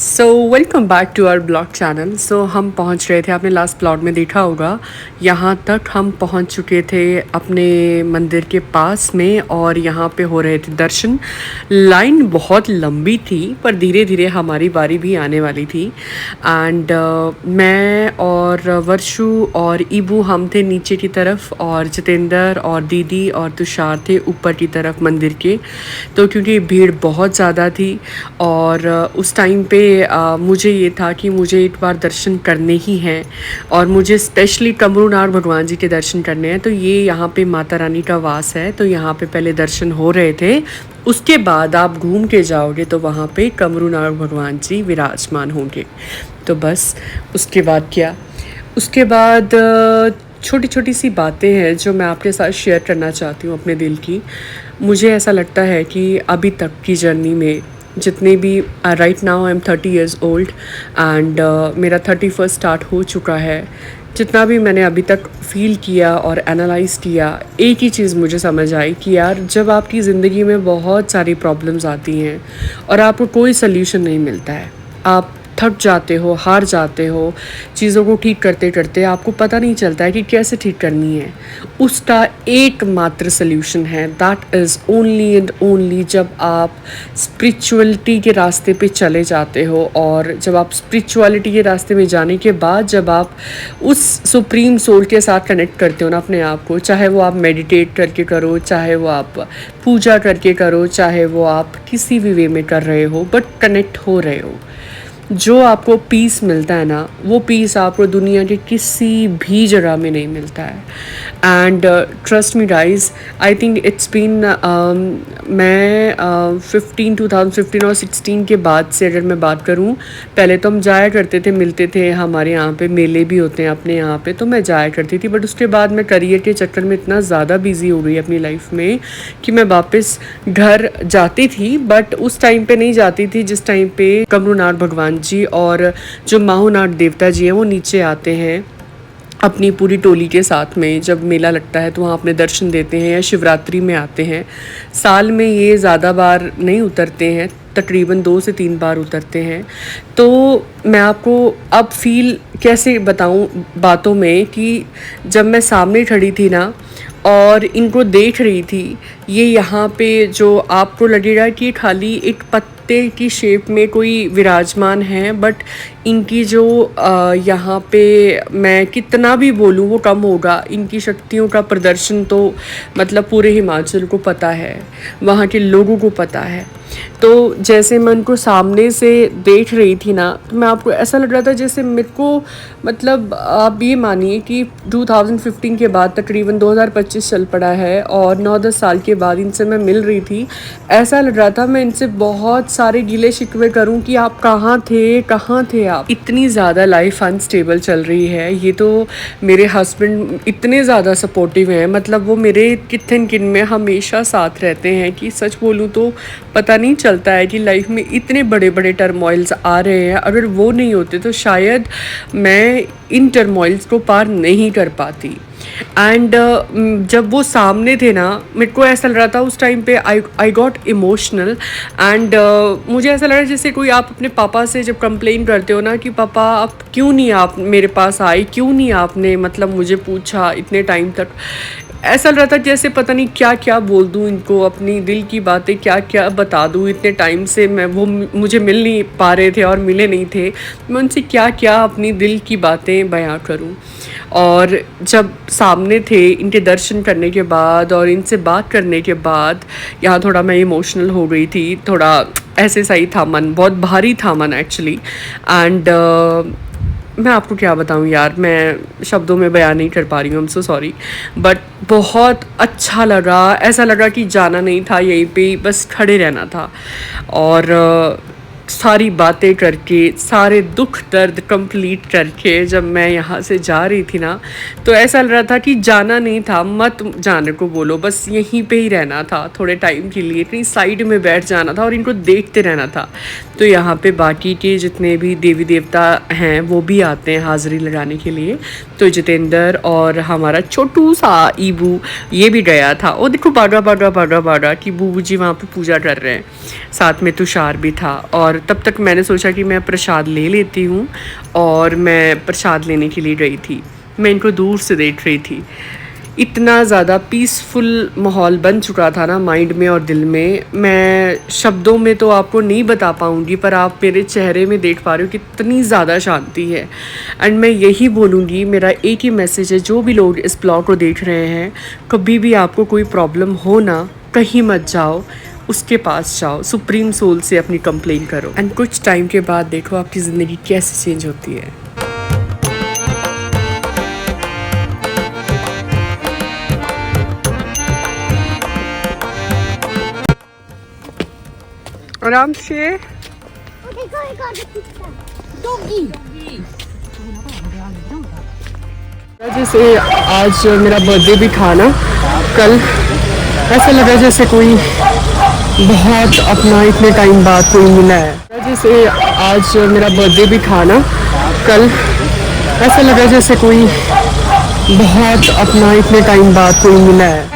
So welcome back to our blog channel. So हम पहुंच रहे थे, आपने लास्ट ब्लॉग में देखा होगा, यहाँ तक हम पहुंच चुके थे अपने मंदिर के पास में और यहाँ पे हो रहे थे दर्शन। लाइन बहुत लंबी थी पर धीरे धीरे हमारी बारी भी आने वाली थी। एंड मैं और वर्षु और ईबू हम थे नीचे की तरफ और जितेंद्र और दीदी और तुषार थे ऊपर की तरफ मंदिर के। तो क्योंकि भीड़ बहुत ज़्यादा थी और उस टाइम पे मुझे ये था कि मुझे एक बार दर्शन करने ही हैं और मुझे स्पेशली कमरूनाथ भगवान जी के दर्शन करने हैं। तो ये यहाँ पे माता रानी का वास है, तो यहाँ पे पहले दर्शन हो रहे थे। उसके बाद आप घूम के जाओगे तो वहाँ पे कमरूनाथ भगवान जी विराजमान होंगे। तो बस उसके बाद क्या, उसके बाद छोटी छोटी सी बातें हैं जो मैं आपके साथ शेयर करना चाहती हूँ अपने दिल की। मुझे ऐसा लगता है कि अभी तक की जर्नी में जितने भी right now I am 30 years old and मेरा 31st स्टार्ट हो चुका है। जितना भी मैंने अभी तक फील किया और एनालाइज किया, एक ही चीज़ मुझे समझ आई कि यार जब आपकी ज़िंदगी में बहुत सारी प्रॉब्लम्स आती हैं और आपको कोई सल्यूशन नहीं मिलता है, आप थक जाते हो, हार जाते हो, चीज़ों को ठीक करते करते आपको पता नहीं चलता है कि कैसे ठीक करनी है, उसका एकमात्र सल्यूशन है, that is only and only जब आप स्पिरिचुअलिटी के रास्ते पे चले जाते हो। और जब आप स्पिरिचुअलिटी के रास्ते में जाने के बाद जब आप उस सुप्रीम सोल के साथ कनेक्ट करते हो ना अपने आप को, चाहे वो आप मेडिटेट करके करो, चाहे वो आप पूजा करके करो, चाहे वो आप किसी भी वे में कर रहे हो, बट कनेक्ट हो रहे हो, जो आपको पीस मिलता है ना, वो पीस आपको दुनिया के किसी भी जगह में नहीं मिलता है। And trust me guys, I think it's been मैं 2015 और 16 के बाद से अगर मैं बात करूं, पहले तो हम जाया करते थे, मिलते थे, हमारे यहाँ पे मेले भी होते हैं अपने यहाँ पे, तो मैं जाया करती थी। बट उसके बाद मैं करियर के चक्कर में इतना ज़्यादा बिजी हो गई अपनी लाइफ में कि मैं वापस घर जाती थी, बट उस टाइम पे नहीं जाती थी जिस टाइम पे कमरूनाथ भगवान जी और जो माहूनाथ देवता जी हैं वो नीचे आते हैं अपनी पूरी टोली के साथ में। जब मेला लगता है तो वहाँ अपने दर्शन देते हैं या शिवरात्रि में आते हैं। साल में ये ज़्यादा बार नहीं उतरते हैं, तकरीबन 2 से 3 बार उतरते हैं। तो मैं आपको अब फील कैसे बताऊं बातों में कि जब मैं सामने खड़ी थी ना और इनको देख रही थी, ये यहाँ पे जो आपको लगेगा कि खाली एक पत्ते की शेप में कोई विराजमान है, बट इनकी जो यहाँ पे मैं कितना भी बोलूँ वो कम होगा। इनकी शक्तियों का प्रदर्शन तो मतलब पूरे हिमाचल को पता है, वहाँ के लोगों को पता है। तो जैसे मैं उनको सामने से देख रही थी ना, तो मैं आपको ऐसा लग रहा था जैसे मेरे को, मतलब आप ये मानिए कि 2015 के बाद तकरीबन 2025 चल पड़ा है और 9-10 साल के बाद इनसे मैं मिल रही थी। ऐसा लग रहा था मैं इनसे बहुत सारे गिले शिकवे करूं कि आप कहाँ थे आप। इतनी ज़्यादा लाइफ अनस्टेबल चल रही है। ये तो मेरे हस्बैंड इतने ज़्यादा सपोर्टिव हैं, मतलब वो मेरे कितने किन में हमेशा साथ रहते हैं कि सच बोलूँ तो पता नहीं चलता है कि लाइफ में इतने बड़े बड़े टर्मोइल्स आ रहे हैं। अगर वो नहीं होते तो शायद मैं इन टर्मोइल्स को पार नहीं कर पाती। एंड जब वो सामने थे ना, मेरे को ऐसा लग रहा था उस टाइम पे आई गॉट इमोशनल। एंड मुझे ऐसा लग रहा है जैसे कोई आप अपने पापा से जब कंप्लेन करते हो ना कि पापा आप क्यों नहीं आप मेरे पास आए, क्यों नहीं आपने मतलब मुझे पूछा इतने टाइम तक। ऐसा लग रहा था जैसे पता नहीं क्या क्या बोल दूँ इनको, अपनी दिल की बातें क्या क्या बता दूँ। इतने टाइम से मैं वो मुझे मिल नहीं पा रहे थे और मिले नहीं थे, मैं उनसे क्या क्या अपनी दिल की बातें बयां करूँ। और जब सामने थे इनके दर्शन करने के बाद और इनसे बात करने के बाद, यहाँ थोड़ा मैं इमोशनल हो गई थी, थोड़ा ऐसे सही था मन, बहुत भारी था मन एक्चुअली। एंड मैं आपको क्या बताऊँ यार, मैं शब्दों में बयान नहीं कर पा रही हूँ, I am so sorry. But बहुत अच्छा लगा, ऐसा लगा कि जाना नहीं था, यहीं पे बस खड़े रहना था। और सारी बातें करके, सारे दुख दर्द कंप्लीट करके जब मैं यहाँ से जा रही थी ना, तो ऐसा लग रहा था कि जाना नहीं था, मत जाने को बोलो, बस यहीं पे ही रहना था थोड़े टाइम के लिए, कहीं साइड में बैठ जाना था और इनको देखते रहना था। तो यहाँ पे बाकी के जितने भी देवी देवता हैं वो भी आते हैं हाज़िरी लगाने के लिए। तो जितेंद्र और हमारा छोटू सा ईबू ये भी गया था। वो देखो बागा बागा बागा बागा कि बूबू जी वहाँ पे पूजा कर रहे हैं, साथ में तुषार भी था। और तब तक मैंने सोचा कि मैं प्रसाद ले लेती हूँ और मैं प्रसाद लेने के लिए गई थी। मैं इनको दूर से देख रही थी। इतना ज़्यादा पीसफुल माहौल बन चुका था ना माइंड में और दिल में, मैं शब्दों में तो आपको नहीं बता पाऊँगी, पर आप मेरे चेहरे में देख पा रहे हो कितनी ज़्यादा शांति है। एंड मैं यही बोलूँगी, मेरा एक ही मैसेज है, जो भी लोग इस ब्लॉग को देख रहे हैं, कभी भी आपको कोई प्रॉब्लम हो ना, कहीं मत जाओ, उसके पास जाओ, सुप्रीम सोल से अपनी कंप्लेन करो एंड कुछ टाइम के बाद देखो आपकी ज़िंदगी कैसे चेंज होती है। आराम से। जैसे आज मेरा बर्थडे भी था ना कल, ऐसा लगा जैसे कोई बहुत अपना इतने टाइम बाद कोई मिला है। जैसे आज मेरा बर्थडे भी था ना कल, ऐसा लगा जैसे कोई बहुत अपना इतने टाइम बाद कोई मिला है।